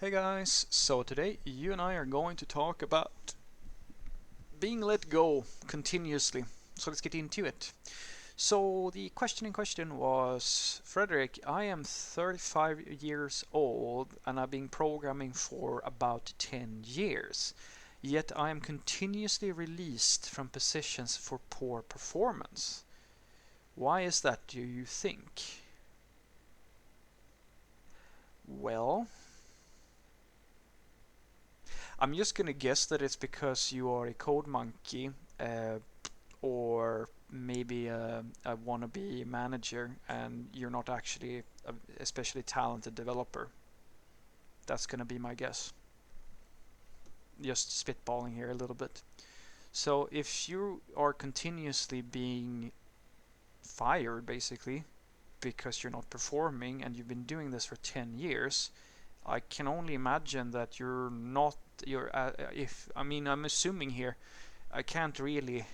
Hey guys, so today you and I are going to talk about being let go continuously. So let's get into it. So the question in question was, Frederick, I am 35 years old and I've been programming for about 10 years. Yet I am continuously released from positions for poor performance. Why is that, do you think? Well, I'm just gonna guess that it's because you are a code monkey, or maybe a wannabe manager, and you're not actually a especially talented developer. That's gonna be my guess. Just spitballing here a little bit. So if you are continuously being fired, basically, because you're not performing, and you've been doing this for 10 years, I can only imagine that you're not. If I mean, I'm assuming here. I can't really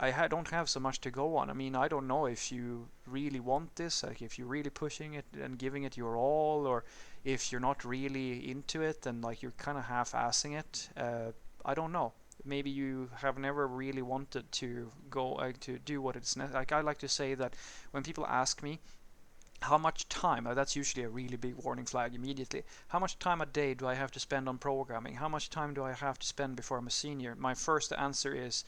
don't have so much to go on. I mean, I don't know if you really want this, like if you're really pushing it and giving it your all, or if you're not really into it and like you're kind of half-assing it. I don't know. Maybe you have never really wanted to go to do what it's like. I like to say that when people ask me how much time, that's usually a really big warning flag immediately. How much time a day do I have to spend on programming? How much time do I have to spend before I'm a senior? My first answer is,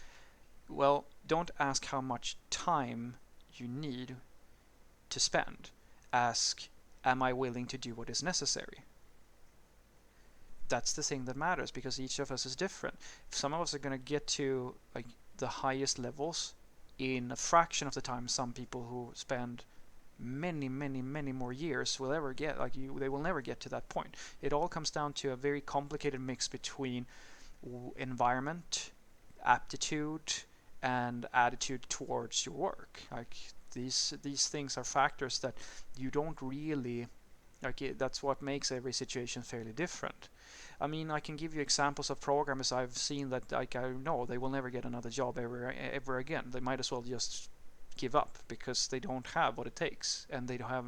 well, don't ask how much time you need to spend. Ask, am I willing to do what is necessary? That's the thing that matters, because each of us is different. Some of us are going to get to like the highest levels in a fraction of the time some people who spend many more years will ever get. They will never get to that point. It all comes down to a very complicated mix between environment, aptitude, and attitude towards your work. Like these things are factors that you don't really that's what makes every situation fairly different. I mean, I can give you examples of programmers I've seen that like I know they will never get another job ever again. They might as well just give up because they don't have what it takes, and they don't have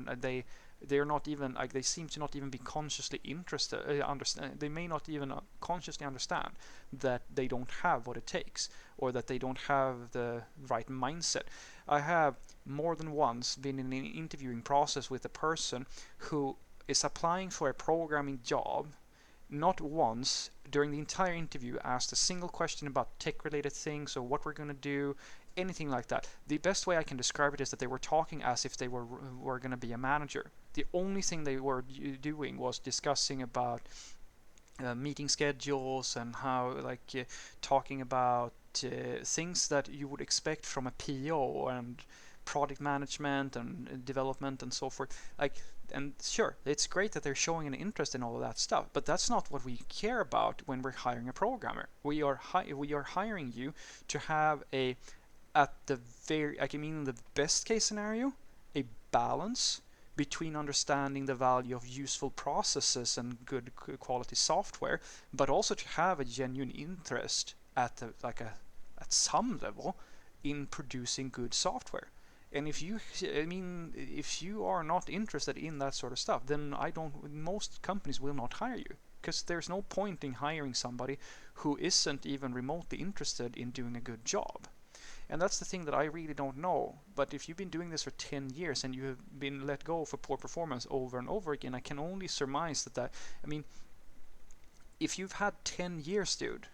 they're not even like they seem to not even be consciously interested. Understand? They may not even consciously understand that they don't have what it takes, or that they don't have the right mindset. I have more than once been in an interviewing process with a person who is applying for a programming job, not once during the entire interview asked a single question about tech related things or what we're going to do, anything like that. The best way I can describe it is that they were talking as if they were going to be a manager. The only thing they were doing was discussing about meeting schedules and how talking about things that you would expect from a PO and product management and development and so forth. And sure, it's great that they're showing an interest in all of that stuff, but that's not what we care about when we're hiring a programmer. We are hiring you to have at the the best case scenario, a balance between understanding the value of useful processes and good quality software, but also to have a genuine interest at at some level in producing good software. And if you are not interested in that sort of stuff, then most companies will not hire you, because there's no point in hiring somebody who isn't even remotely interested in doing a good job. And that's the thing that I really don't know. But if you've been doing this for 10 years and you have been let go for poor performance over and over again, I can only surmise I mean, if you've had 10 years, dude,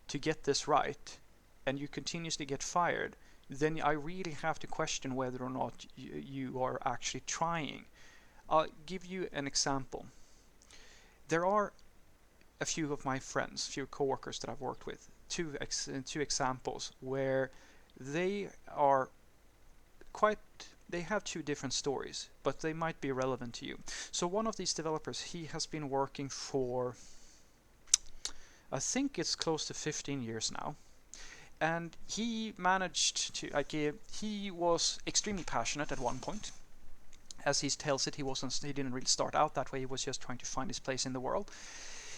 to get this right, and you continuously get fired, then I really have to question whether or not you are actually trying. I'll give you an example. There are a few of my friends, few coworkers that I've worked with, two examples where they are quite they have two different stories, but they might be relevant to you. So one of these developers, he has been working for, I think it's close to 15 years now, and he managed to he was extremely passionate at one point. As he tells it, he didn't really start out that way. He was just trying to find his place in the world.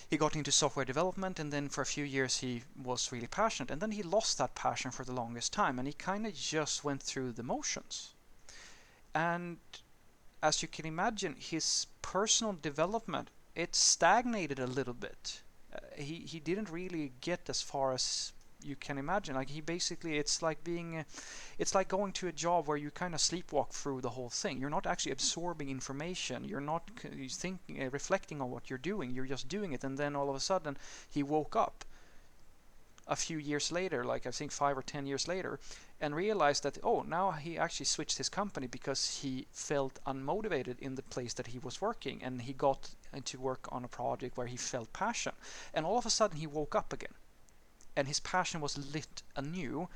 He got into software development, and then for a few years he was really passionate, and then he lost that passion for the longest time, and he kind of just went through the motions. And as you can imagine, his personal development, it stagnated a little bit. He didn't really get as far as you can imagine. Like, he basically, it's like going to a job where you kind of sleepwalk through the whole thing. You're not actually absorbing information. You're not thinking, reflecting on what you're doing. You're just doing it, and then all of a sudden he woke up a few years later, like I think 5 or 10 years later, and realized that, oh, now he actually switched his company because he felt unmotivated in the place that he was working, and he got to work on a project where he felt passion, and all of a sudden he woke up again, and his passion was lit anew,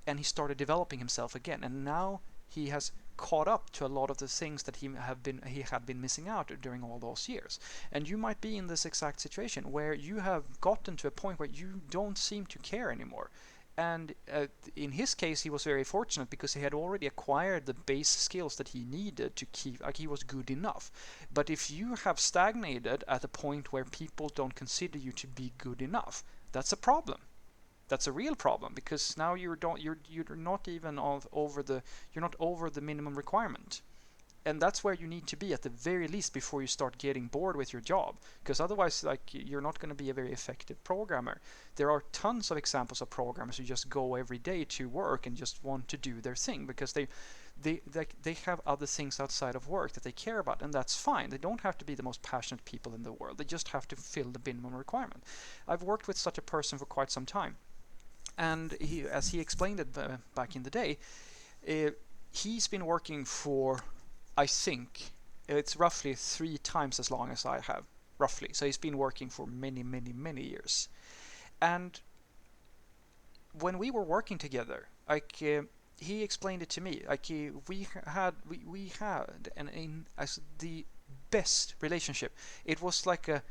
and he started developing himself again, and now he has caught up to a lot of the things that he had been missing out during all those years. And you might be in this exact situation where you have gotten to a point where you don't seem to care anymore. And in his case, he was very fortunate because he had already acquired the base skills that he needed to keep, like, he was good enough. But if you have stagnated at a point where people don't consider you to be good enough, that's a problem. That's a real problem, because now you're not even over the minimum requirement, and that's where you need to be at the very least before you start getting bored with your job, because otherwise, like, you're not going to be a very effective programmer. There are tons of examples of programmers who just go every day to work and just want to do their thing because they have other things outside of work that they care about, and that's fine. They don't have to be the most passionate people in the world. They just have to fill the minimum requirement. I've worked with such a person for quite some time. And as he explained it back in the day, he's been working for, I think, it's roughly 3 times as long as I have, roughly. So he's been working for many, many, many years. And when we were working together, like, he explained it to me. Like, we had as the best relationship. It was like a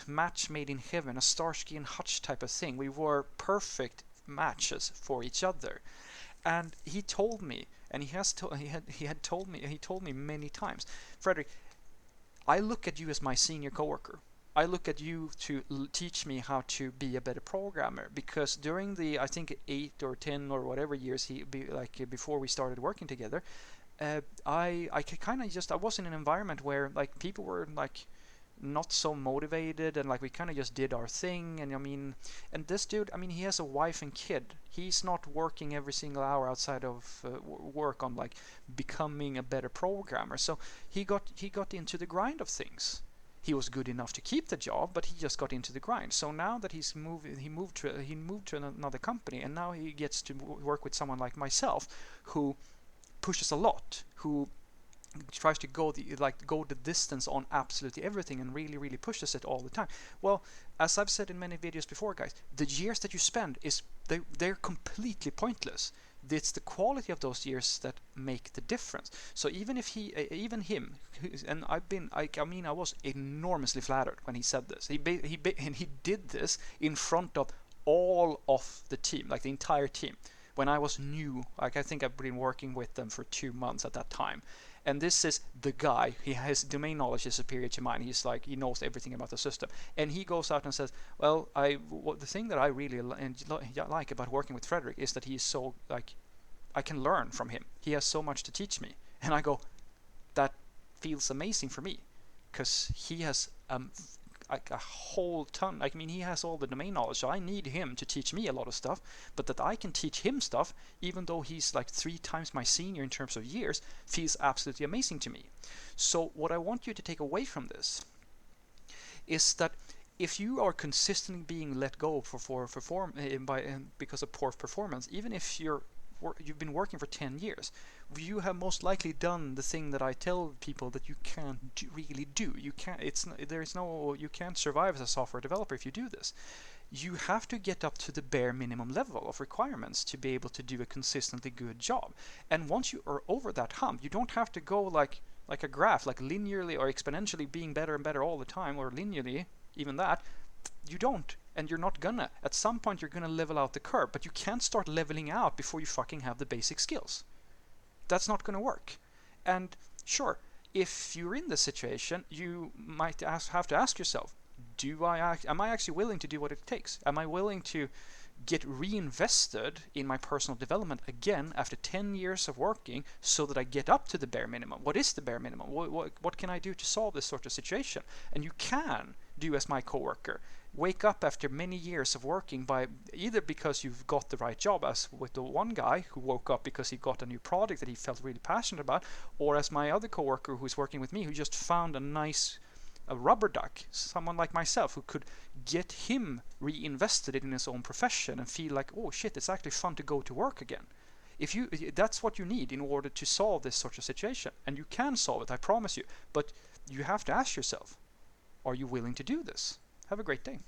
match made in heaven, a Starsky and Hutch type of thing. We were perfect matches for each other. And he told me, and he told me many times, Frederick, I look at you as my senior coworker. I look at you to teach me how to be a better programmer, because during the, I think, 8 or 10 or whatever years before we started working together, I was in an environment where, like, people were like not so motivated, and like we kind of just did our thing. And I mean, and this dude, I mean, he has a wife and kid. He's not working every single hour outside of work on like becoming a better programmer. So he got into the grind of things. He was good enough to keep the job, but he just got into the grind. So now that he moved to another company, and now he gets to work with someone like myself, who pushes a lot, who tries to go the distance on absolutely everything, and really pushes it all the time. Well, as I've said in many videos before, guys, the years that you spend they're completely pointless. It's the quality of those years that make the difference. So even him, and I was enormously flattered when he said this. And he did this in front of all of the team, like the entire team. When I was new, like I think I've been working with them for 2 months at that time. And this is the guy. His domain knowledge is superior to mine. He's like, he knows everything about the system. And he goes out and says, well, the thing that I really like about working with Frederick is that he's so, like, I can learn from him. He has so much to teach me. And I go, that feels amazing for me, because he has like a whole ton. I mean, he has all the domain knowledge, so I need him to teach me a lot of stuff. But that I can teach him stuff, even though he's like 3 times my senior in terms of years, feels absolutely amazing to me. So what I want you to take away from this is that if you are consistently being let go because of poor performance, even if you've been working for 10 years, you have most likely done the thing that I tell people that you can't really do. You can't survive as a software developer if you do this. You have to get up to the bare minimum level of requirements to be able to do a consistently good job. And once you are over that hump, you don't have to go like a graph, like linearly or exponentially being better and better all the time, or linearly, even that. You don't. And you're not gonna. At some point, you're gonna level out the curve, but you can't start leveling out before you fucking have the basic skills. That's not gonna work. And sure, if you're in this situation, you might have to ask yourself, am I actually willing to do what it takes? Am I willing to get reinvested in my personal development again after 10 years of working so that I get up to the bare minimum. What is the bare minimum? What can I do to solve this sort of situation? And you can do as my coworker. Wake up after many years of working by either because you've got the right job, as with the one guy who woke up because he got a new product that he felt really passionate about, or as my other coworker who's working with me who just found a rubber duck, someone like myself who could get him reinvested in his own profession and feel like, oh shit, it's actually fun to go to work again. That's what you need in order to solve this sort of situation, and you can solve it, I promise you. But you have to ask yourself, are you willing to do this? Have a great day.